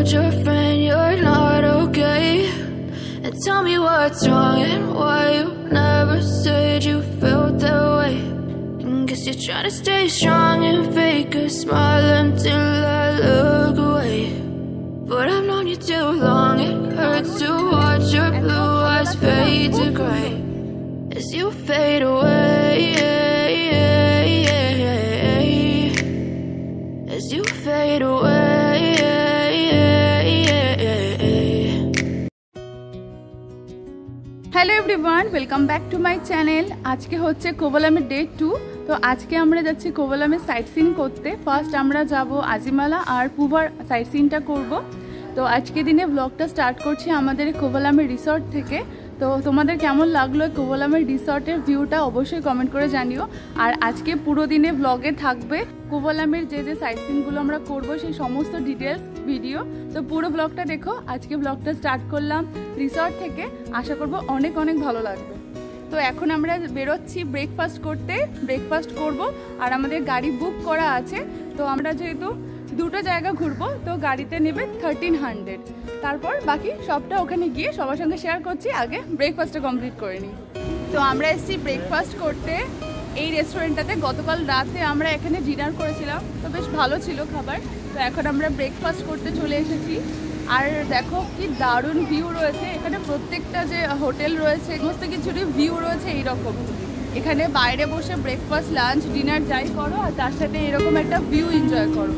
told your friend you're not okay, and tell me what's wrong and why you never said you felt that way. And guess you're trying to stay strong and fake a smile until I look away. But I've known you too long, it hurts to watch your blue eyes fade to gray as you fade away, as you fade away. Hello everyone, welcome back to my channel. আজকে হচ্ছে কোভালামের day 2। তো আজকে আমরা যাচ্ছি কোভালামের site scene করতে। First আমরা যাব আজিমালা আর পুভার site সিনটা করব। তো আজকে দিনে ব্লগটা স্টার্ট করছি আমাদের কোভালামের রিসর্ট থেকে। তো তোমাদের কেমন লাগলো কোভালামের রিসর্টের ভিউটা অবশ্যই কমেন্ট করে জানিও। আর আজকে পুরো দিনে ব্লগে থাকবে কোভালামের যে যে সাইট সিনগুলো আমরা করব সেই সমস্ত ডিটেলস ভিডিও। তো পুরো ব্লগটা দেখো। আজকে ব্লগটা স্টার্ট করলাম রিসর্ট থেকে, আশা করব অনেক অনেক ভালো লাগবে। তো এখন আমরা বেরোচ্ছি ব্রেকফাস্ট করতে, ব্রেকফাস্ট করব। আর আমাদের গাড়ি বুক করা আছে। তো আমরা যেহেতু দুটো জায়গা ঘুরবো, তো গাড়িতে নেবে 1300। তারপর বাকি সবটা ওখানে গিয়ে সবার সঙ্গে শেয়ার করছি। আগে ব্রেকফাস্টটা কমপ্লিট করে নিই। তো আমরা এসেছি ব্রেকফাস্ট করতে এই রেস্টুরেন্টটাতে। গতকাল রাতে আমরা এখানে ডিনার করেছিলাম, তো বেশ ভালো ছিল খাবার। তো এখন আমরা ব্রেকফাস্ট করতে চলে এসেছি। আর দেখো কি দারুণ ভিউ রয়েছে এখানে। প্রত্যেকটা যে হোটেল রয়েছে সমস্ত কিছুরই ভিউ রয়েছে এইরকম। এখানে বাইরে বসে ব্রেকফাস্ট, লাঞ্চ, ডিনার যাই করো, আর তার সাথে এরকম একটা ভিউ এনজয় করো।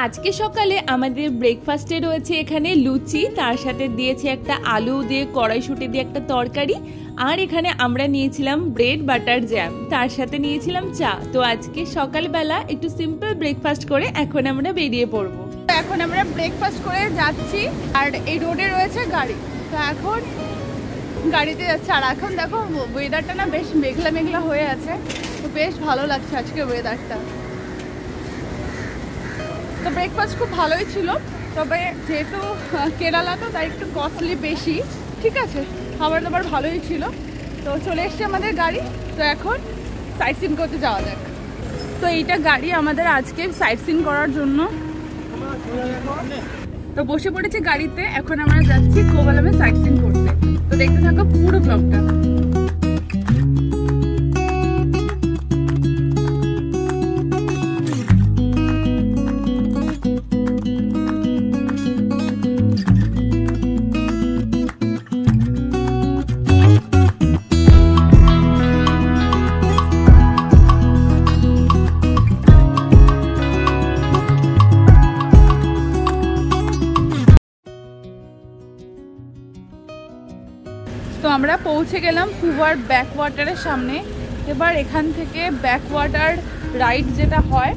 আজকে সকালে আমাদের ব্রেকফাস্টে রয়েছে এখানে লুচি, তার সাথে দিয়েছে একটা আলু দিয়ে কড়াইশুঁটি দিয়ে একটা তরকারি, আর এখানে আমরা নিয়েছিলাম ব্রেড বাটার জ্যাম, তার সাথে নিয়েছিলাম চা। তো আজকে সকালবেলা একটু সিম্পল ব্রেকফাস্ট করে এখন আমরা বেরিয়ে পড়বো। এখন আমরা ব্রেকফাস্ট করে যাচ্ছি, আর এই রোডে রয়েছে গাড়ি। তো এখন গাড়িতে যাচ্ছে। আর এখন দেখো ওয়েদারটা না বেশ মেঘলা মেঘলা হয়ে আছে, তো বেশ ভালো লাগছে আজকে ওয়েদারটা। তো ব্রেকফাস্ট খুব ভালোই ছিল, তবে যেহেতু কেরালা তো তাই একটু কস্টলি বেশি। ঠিক আছে, খাবার দাবার ভালোই ছিল। তো চলে এসছে আমাদের গাড়ি। তো এখন সাইট সিন করতে যাওয়া যাক। তো এইটা গাড়ি আমাদের আজকে সাইট সিন করার জন্য। তো বসে পড়েছি গাড়িতে, এখন আমরা যাচ্ছি কোভালামে সাইট সিন করতে। তো দেখতে থাকো পুরো ব্লগটা। তো আমরা পৌঁছে গেলাম পুভার ব্যাকওয়াটারের সামনে। এবার এখান থেকে ব্যাকওয়াটার রাইড যেটা হয়,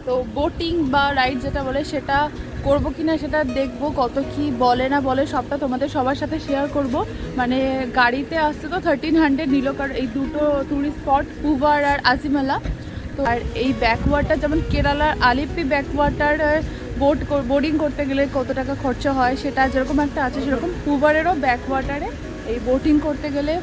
তো বোটিং বা রাইড যেটা বলে সেটা করবো কিনা সেটা দেখবো। কত কি বলে না বলে সবটা তোমাদের সবার সাথে শেয়ার করব। মানে গাড়িতে আসতে তো 1300 নিল, কারণ এই দুটো ট্যুরিস্ট স্পট পুভার আর আজিমালা। তো আর এই ব্যাকওয়াটার যেমন কেরালার আলিপ্পি ব্যাকওয়াটার বোটিং করতে গেলে কত টাকা খরচা হয় সেটা যেরকম একটা আছে, সেরকম পুভারেরও ব্যাকওয়াটারে এই বোটিং করতে গেলে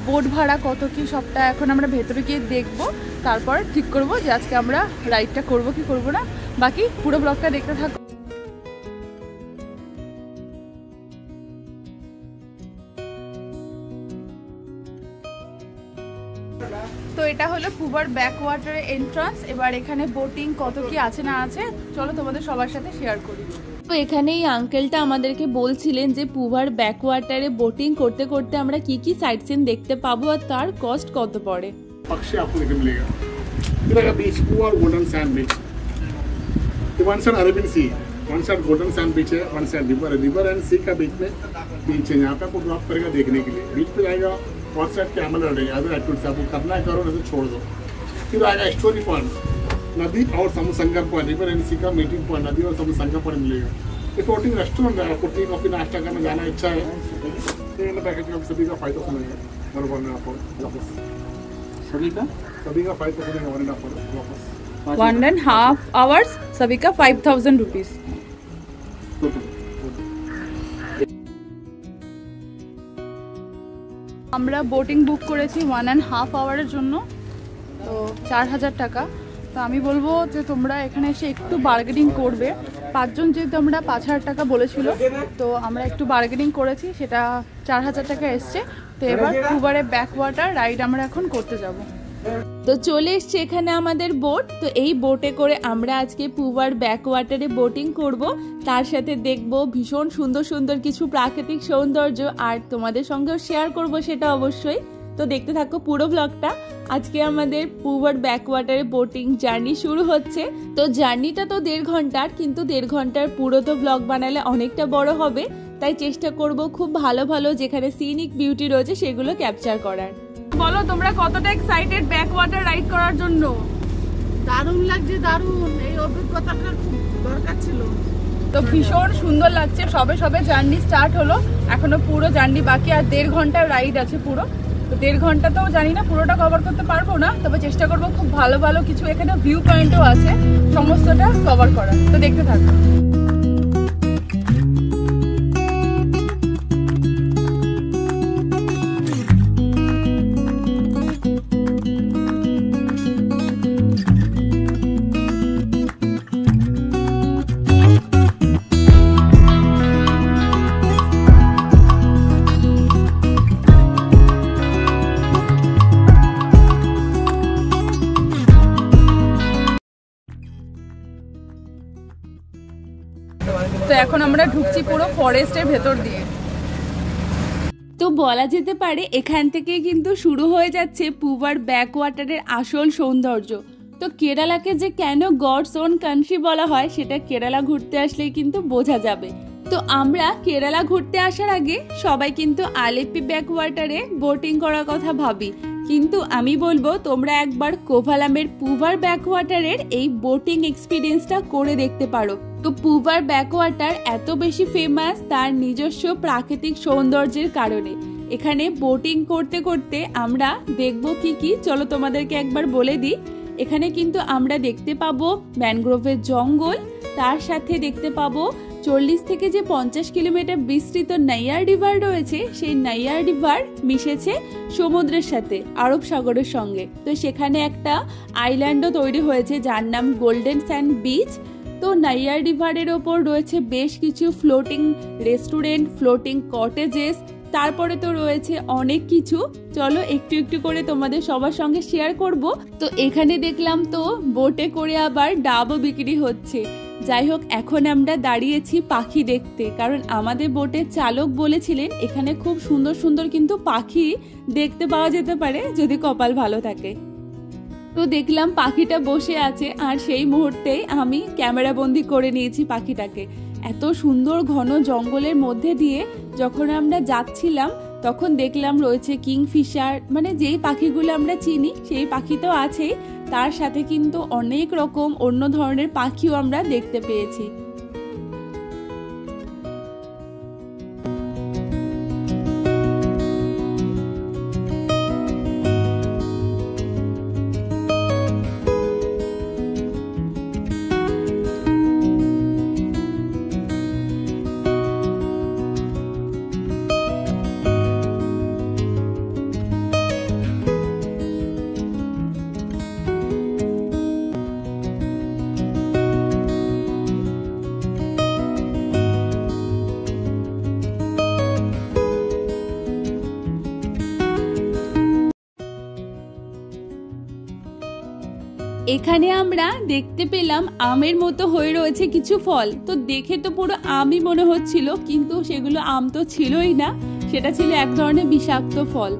বোট ভাড়া কত কি সবটা এখন আমরা ভেতরে গিয়ে দেখবো। তারপর ঠিক করব যে আজকে আমরা রাইডটা করব কি করব না। বাকি পুরো ব্লগটা দেখতে থাকো। তো এটা হলো পুভার ব্যাকওয়াটারের এন্ট্রান্স। এবার এখানে বোটিং কত কি আছে না আছে চলো তোমাদের সবার সাথে শেয়ার করি। তো এখানে এই আঙ্কেলটা আমাদেরকে বলছিলেন যে পুভার ব্যাকওয়াটারে বোটিং করতে করতে আমরা কি কি সাইট সিন দেখতে পাবো আর তার কস্ট কত পড়ে। पक्षी आपको देखने मिलेगा। इधर का beach Poovar golden sand beach. One side Arabian sea, one side golden sand beach है, one side river and sea का बीच में बीच है। यहाँ पे आपको ड्रॉप करेगा देखने के लिए। बीच पे जाएगा और साइड कैमल रहेगा, अदर एक्टिविटीज आपको करना है करो, नहीं तो छोड़ दो। फिर आएगा स्टोरी पॉइंट, नदी और समुद्र संगम पॉइंट, रिवर एंड सी का मीटिंग पॉइंट, नदी और समुद्र संगम पॉइंट मिलेगा। ये फ्लोटिंग रेस्टोरेंट है, आपको टी कॉफी नाश्ता करने जाना इच्छा है पैकेज का सभी का 5000 मिलेगा बराबर में आपको वापस। सभी का 5000 वापस 1.5 hours सभी का 5000 रुपीज। আমরা বোটিং বুক করেছি 1.5 আওয়ারের জন্য, তো 4000 টাকা। তো আমি বলবো যে তোমরা এখানে এসে একটু বার্গেনিং করবে। 5 জন যেহেতু আমরা 5000 টাকা বলেছিল, তো আমরা একটু বার্গেনিং করেছি, সেটা 4000 টাকা এসছে। তো এবার পুভারে ব্যাক ওয়াটার রাইড আমরা এখন করতে যাব। তো চলে এসছে এখানে আমাদের বোট। তো এই বোটে করে আমরা আজকে পুভার ব্যাক ওয়াটারে বোটিং করব, তার সাথে দেখব ভীষণ সুন্দর সুন্দর কিছু প্রাকৃতিক সৌন্দর্য, আর তোমাদের সঙ্গেও শেয়ার করব সেটা অবশ্যই। তো দেখতে থাকো পুরো ব্লগটা। আজকে আমাদের পুভার ব্যাক ওয়াটারে বোটিং জার্নি শুরু হচ্ছে। তো জার্নিটা তো 1.5 ঘন্টার, কিন্তু 1.5 ঘন্টার পুরো তো ব্লগ বানালে অনেকটা বড় হবে, তাই চেষ্টা করব খুব ভালো ভালো যেখানে সিনিক বিউটি রয়েছে সেগুলো ক্যাপচার করার। বলো তোমরা কতটা এক্সাইটেড ব্যাক ওয়াটার রাইড করার জন্য? দারুণ লাগছে, দারুণ। এই অভিজ্ঞতাটা খুব দরকার ছিল। তো ভীষণ সুন্দর লাগছে। সবে সবে জার্নি স্টার্ট হলো, এখনো পুরো জার্নি বাকি, আর 1.5 ঘন্টার রাইড আছে পুরো। তো 1.5 ঘন্টা তো জানি না পুরোটা কভার করতে পারবো না, তবে চেষ্টা করবো খুব ভালো ভালো কিছু, এখানে ভিউ পয়েন্টও আছে, সমস্তটা কভার করার। তো দেখতে থাকো। তো এখন আমরা ঢুকছি পুরো ফরেস্টের ভেতর দিয়ে। তো বলা যেতে পারে এখান থেকে কিন্তু শুরু হয়ে যাচ্ছে পুভার ব্যাক ওয়াটারের আসল সৌন্দর্য। তো কেরালাকে যে কেন গডস ওন কান্ট্রি বলা হয় সেটা কেরালা ঘুরতে আসলেই কিন্তু বোঝা যাবে। তো আমরা কেরালা ঘুরতে আসার আগে সবাই কিন্তু আলেপ্পি ব্যাক ওয়াটারে বোটিং করার কথা ভাবি, কিন্তু আমি বলবো তোমরা একবার কোভালামের পুভার ব্যাক ওয়াটারের এই বোটিং এক্সপিরিয়েন্সটা করে দেখতে পারো। তো পুভার ব্যাক ওয়াটার এত বেশি ফেমাস তার নিজস্ব প্রাকৃতিক সৌন্দর্যের কারণে। এখানে বোটিং করতে করতে আমরা দেখবো কি কি, চলো তোমাদেরকে একবার বলে দিই। এখানে কিন্তু আমরা দেখতে পাবো ম্যানগ্রোভের জঙ্গল, তার সাথে দেখতে পাবো 40 থেকে যে 50 কিলোমিটার বিস্তৃত নাইয়ার রিভার রয়েছে, সেই নাইয়ার রিভার মিশেছে সমুদ্রের সাথে, আরব সাগরের সঙ্গে। তো সেখানে একটা আইল্যান্ডও তৈরি হয়েছে যার নাম গোল্ডেন স্যান্ড বিচ। তো নাইয়ার রিভারের ওপর রয়েছে বেশ কিছু ফ্লোটিং রেস্টুরেন্ট, ফ্লোটিং কটেজেস, তারপরে তো রয়েছে অনেক কিছু। চলো একটু একটু করে তোমাদের সবার সঙ্গে শেয়ার করব। তো এখানে দেখলাম তো বোটে করে আবার ডাবও বিক্রি হচ্ছে। যাই হোক, এখন আমরা দাঁড়িয়েছি পাখি দেখতে, কারণ আমাদের বোটের চালক বলেছিলেন এখানে খুব সুন্দর সুন্দর কিন্তু পাখি দেখতে পাওয়া যেতে পারে যদি কপাল ভালো থাকে। তো দেখলাম পাখিটা বসে আছে, আর সেই মুহূর্তেই আমি ক্যামেরা বন্দি করে নিয়েছি পাখিটাকে। এত সুন্দর ঘন জঙ্গলের মধ্যে দিয়ে যখন আমরা যাচ্ছিলাম তখন দেখলাম রয়েছে কিংফিশার, মানে যেই পাখিগুলো আমরা চিনি সেই পাখি তো আছেই, তার সাথে কিন্তু অনেক রকম অন্য ধরনের পাখিও আমরা দেখতে পেয়েছি। এখানে আমরা দেখতে পেলাম আমের মতো হয়ে রয়েছে কিছু ফল। তো দেখে তো পুরো আমই মনে হচ্ছিল, কিন্তু সেগুলো আম তো ছিলই না, সেটা ছিল এক ধরনের বিষাক্ত ফল।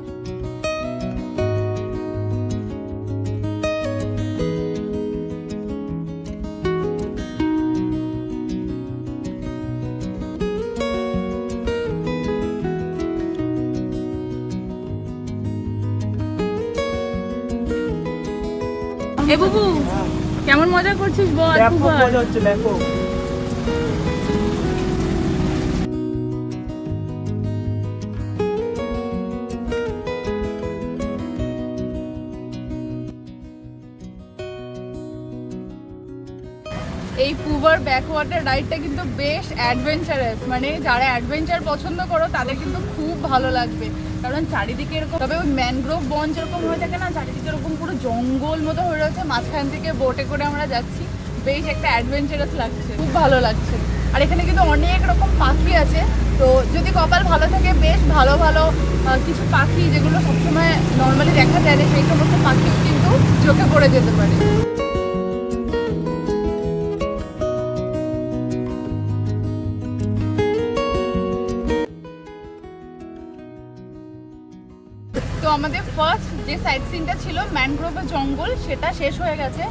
এ বুবু, কেমন মজা করছিস বল? খুব মজা হচ্ছে, দেখো। এই পুভার ব্যাকওয়াটার রাইডটা কিন্তু বেশ অ্যাডভেঞ্চারাস, মানে যারা অ্যাডভেঞ্চার পছন্দ করো তাদের কিন্তু খুব ভালো লাগবে, কারণ চারিদিকে এরকম, তবে ওই ম্যানগ্রোভ বন যেরকম হয়ে থাকে না, চারিদিকে এরকম পুরো জঙ্গল মতো হয়ে রয়েছে, মাঝখান থেকে বোটে করে আমরা যাচ্ছি, বেশ একটা অ্যাডভেঞ্চারাস লাগছে, খুব ভালো লাগছে। আর এখানে কিন্তু অনেক রকম পাখি আছে, তো যদি কপাল ভালো থাকে বেশ ভালো ভালো কিছু পাখি যেগুলো সবসময় নর্মালি দেখা যায় না, সেই সমস্ত পাখিও কিন্তু চোখে পড়ে যেতে পারে। তো আমাদের ফার্স্ট যে সাইট সিনটা ছিল ম্যানগ্রোভের জঙ্গল, সেটা শেষ হয়ে গেছে।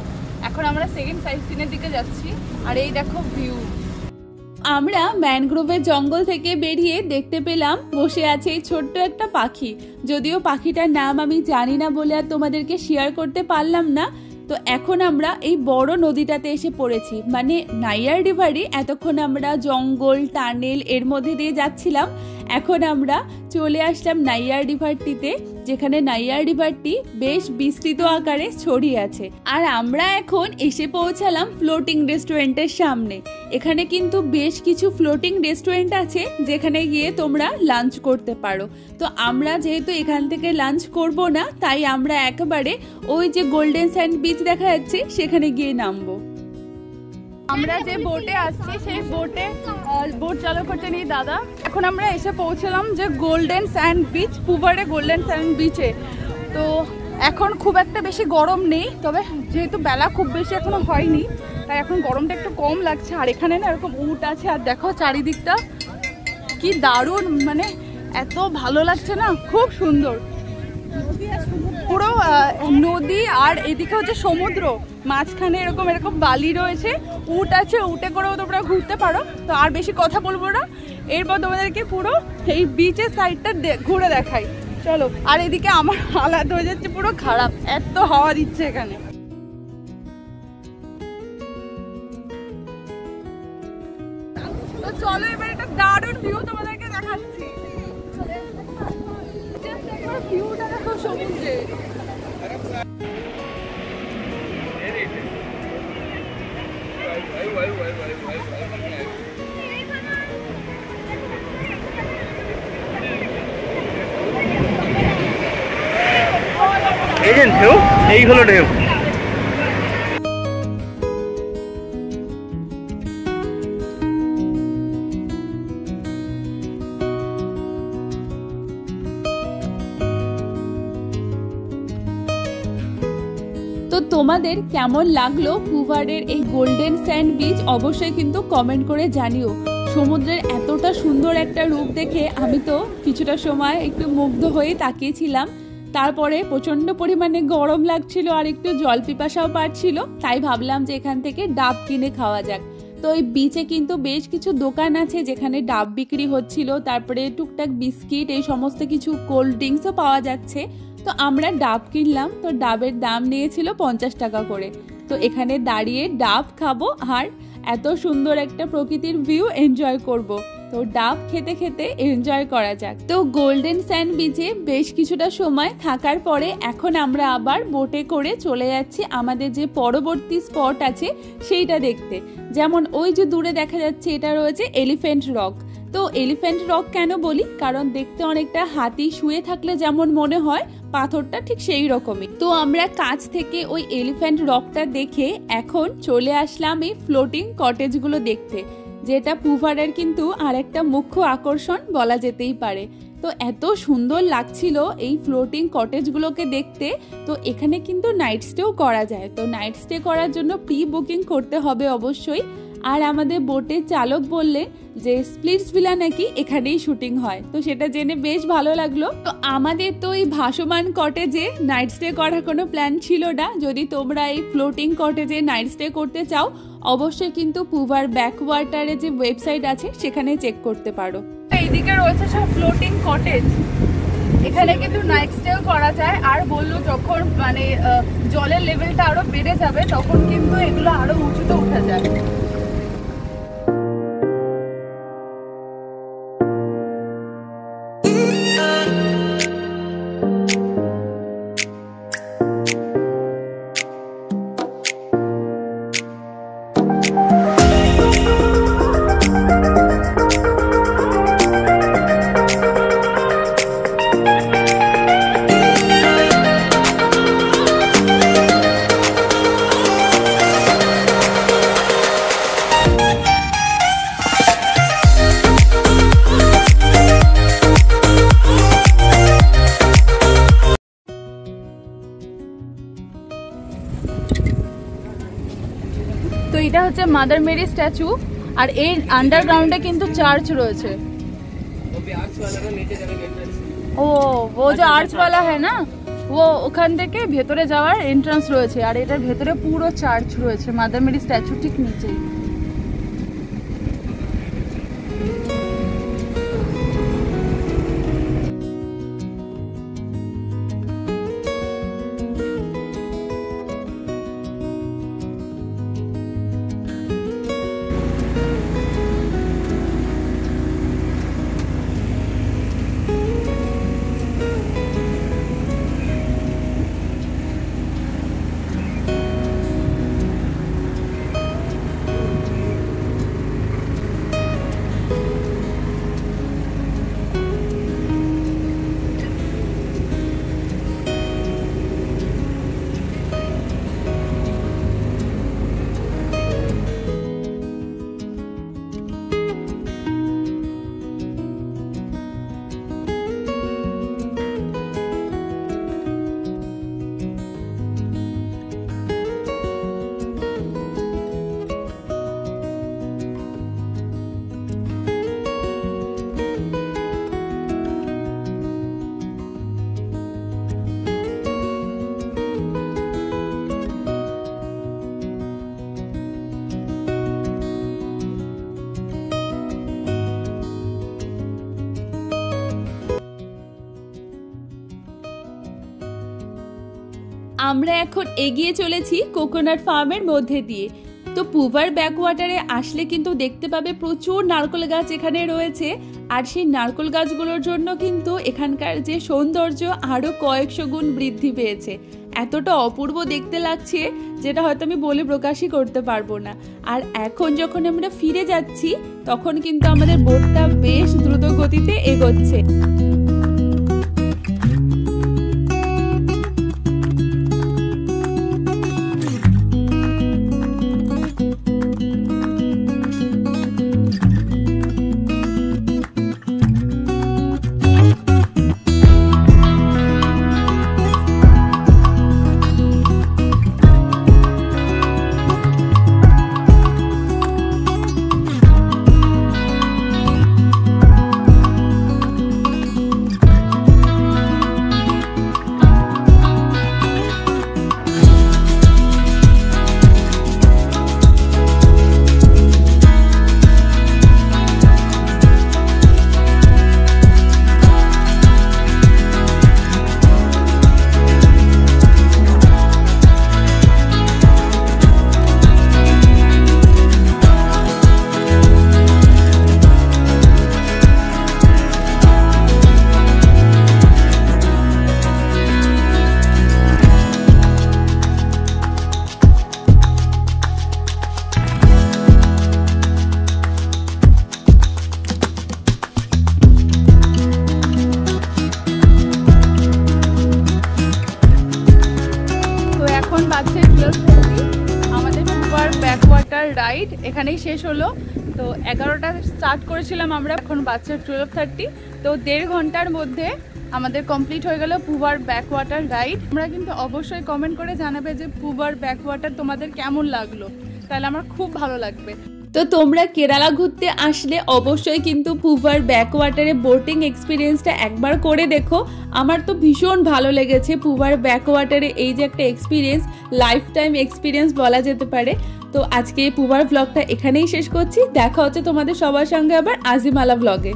এখন আমরা সেকেন্ড সাইট সিনের দিকে যাচ্ছি। আর এই দেখো ভিউ। আমরা ম্যানগ্রোভের জঙ্গল থেকে বেরিয়ে দেখতে পেলাম বসে আছে এই ছোট্ট একটা পাখি। যদিও পাখিটার নাম আমি জানি না বলে আর তোমাদেরকে শেয়ার করতে পারলাম না। তো এখন আমরা এই বড় নদীটাতে এসে পড়েছি, মানে নাইয়ার রিভারই। এতক্ষণ আমরা জঙ্গল টানেল এর মধ্যে দিয়ে যাচ্ছিলাম, এখন আমরা চলে আসলাম নাইয়ার রিভারটিতে, যেখানে নাইয়ার রিভারটি বেশ বিস্তৃত আকারে ছড়িয়ে আছে। আর আমরা এখন এসে পৌঁছালাম ফ্লোটিং রেস্টুরেন্টের সামনে। এখানে কিন্তু বেশ কিছু ফ্লোটিং রেস্টুরেন্ট আছে যেখানে গিয়ে তোমরা লাঞ্চ করতে পারো। তো আমরা যেহেতু এখান থেকে লাঞ্চ করব না, তাই আমরা একেবারে ওই যে গোল্ডেন স্যান্ড বিচ দেখা যাচ্ছে সেখানে গিয়ে নামবো। আমরা যে বোটে আসছি সেই বোটে বোট চালক হচ্ছে নি দাদা। এখন আমরা এসে পৌঁছলাম যে golden sand beach, Poovar golden sand বিচে। তো এখন খুব একটা বেশি গরম নেই, তবে যেহেতু বেলা খুব বেশি এখনো হয়নি তাই এখন গরমটা একটু কম লাগছে। আর এখানে না এরকম উট আছে, আর দেখো চারিদিকটা কি দারুণ, মানে এত ভালো লাগছে না, খুব সুন্দর পুরো নদী। আর এদিকে হচ্ছে সমুদ্র, মাঝখানে এরকম এরকম বালি রয়েছে, উট আছে, উটে করেও তোমরা ঘুরতে পারো। তো আর বেশি কথা বলবো না, এরপর তোমাদেরকে পুরো এই বিচের সাইডটা ঘুরে দেখাই, চলো। আর এদিকে আমার হালাত হয়ে যাচ্ছে পুরো খারাপ, এত হাওয়া দিচ্ছে এখানে। তো চলো এবার একটা দারুণ ভিউ তোমাদেরকে দেখাচ্ছি। ভিউটা দেখো সমুদ্রে। এই হলো ঢেউ। তো তোমাদের কেমন লাগলো পুভারের এই গোল্ডেন স্যান্ড বিচ অবশ্যই কিন্তু কমেন্ট করে জানিও। সমুদ্রের এতটা সুন্দর একটা রূপ দেখে আমি তো কিছুটা সময় একটু মুগ্ধ হয়ে তাকিয়েছিলাম। তারপরে প্রচন্ড পরিমাণে গরম লাগছিল আর একটু জল পিপাসাও পাচ্ছিল, তাই ভাবলাম যে এখান থেকে ডাব কিনে খাওয়া যাক। তো এই বিচে কিন্তু বেশ কিছু দোকান আছে যেখানে ডাব বিক্রি হচ্ছিল, তারপরে টুকটাক বিস্কিট, এই সমস্ত কিছু কোল্ড ড্রিঙ্কসও পাওয়া যাচ্ছে। তো আমরা ডাব কিনলাম, তো ডাবের দাম নিয়েছিল 50 টাকা করে। তো এখানে দাঁড়িয়ে ডাব খাবো আর এত সুন্দর একটা প্রকৃতির ভিউ এনজয় করব। তো ডাব খেতে খেতে এনজয় করা যাক। তো গোল্ডেন স্যান্ড বিচে বেশ কিছুটা সময় থাকার পরে এখন আমরা আবার বোটে করে চলে যাচ্ছি আমাদের যে পরবর্তী স্পট আছে সেইটা দেখতে। যেমন ওই যে দূরে দেখা যাচ্ছে এটা রয়েছে এলিফ্যান্ট রক। তো এলিফ্যান্ট রক কেন বলি, কারণ দেখতে অনেকটা হাতি শুয়ে থাকলে যেমন মনে হয়, পাথরটা ঠিক সেই রকমই। তো আমরা কাছ থেকে ওই এলিফ্যান্ট রকটা দেখে এখন চলে আসলাম এই ফ্লোটিং কটেজগুলো দেখতে, যেটা পুভারের কিন্তু আরেকটা মুখ্য আকর্ষণ বলা যেতেই পারে। তো এত সুন্দর লাগছিল এই ফ্লোটিং কটেজগুলোকে দেখতে। তো এখানে কিন্তু নাইট স্টেও করা যায়। তো নাইট স্টে করার জন্য প্রি বুকিং করতে হবে অবশ্যই। আর আমাদের বোটের চালক বললেন যে স্প্লিটস ভিলা নাকি এখানেই শুটিং হয়, তো সেটা জেনে বেশ ভালো লাগলো। তো আমাদের তো এই ভাসমান কটেজে নাইট স্টে করার কোনো প্ল্যান ছিল না। যদি তোমরা এই ফ্লোটিং কটেজে নাইট স্টে করতে চাও অবশ্যই কিন্তু পুভার ব্যাকওয়াটারে যে ওয়েবসাইট আছে সেখানে চেক করতে পারো। এইদিকে রয়েছে সব ফ্লোটিং কটেজ, এখানে কিন্তু নাইট স্টেও করা যায়। আর বললো যখন মানে জলের লেভেলটা আরো বেড়ে যাবে তখন কিন্তু এগুলো আরো উঁচুতে উঠে যায়। হচ্ছে মাদার মেরি স্ট্যাচু, আর এই আন্ডারগ্রাউন্ডে কিন্তু চার্চ রয়েছে। ও যে আর্চওয়ালা হ্যাঁ না, ও ওখান থেকে ভেতরে যাওয়ার এন্ট্রান্স রয়েছে, আর এটার ভেতরে পুরো চার্চ রয়েছে মাদার মেরি স্ট্যাচু ঠিক নিচেই। আমরা এখন এগিয়ে চলেছি কোকোনাট ফার্মের মধ্যে দিয়ে। তো পুভার ব্যাকওয়াটারে আসলে কিন্তু দেখতে পাবে প্রচুর নারকেল গাছ এখানে রয়েছে, আর সেই নারকেল গাছগুলোর জন্য কিন্তু এখানকার যে সৌন্দর্য আরো কয়েকশো গুণ বৃদ্ধি পেয়েছে। এতটা অপূর্ব দেখতে লাগছে যেটা হয়তো আমি বলে প্রকাশই করতে পারবো না। আর এখন যখন আমরা ফিরে যাচ্ছি তখন কিন্তু আমাদের বোটটা বেশ দ্রুত গতিতে এগোচ্ছে। রাইড এখানেই শেষ হলো। তো 11টা স্টার্ট করেছিলাম আমরা, এখন বাচ্চা 12:30। তো 1.5 ঘন্টার মধ্যে আমাদের কমপ্লিট হয়ে গেল পুভার ব্যাকওয়াটার রাইড। তোমরা কিন্তু অবশ্যই কমেন্ট করে জানাবে যে পুভার ব্যাকওয়াটার তোমাদের কেমন লাগলো, তাহলে আমার খুব ভালো লাগবে। তো তোমরা কেরালা ঘুরতে আসলে অবশ্যই কিন্তু পুভার ব্যাকওয়াটারে বোটিং এক্সপিরিয়েন্সটা একবার করে দেখো। আমার তো ভীষণ ভালো লেগেছে পুভার ব্যাকওয়াটারে এই যে একটা এক্সপিরিয়েন্স, লাইফ টাইম এক্সপিরিয়েন্স বলা যেতে পারে। তো আজকে পুভার ব্লগটা এখানেই শেষ করছি, দেখা হচ্ছে তোমাদের সবার সঙ্গে আবার আজিমালা ব্লগে।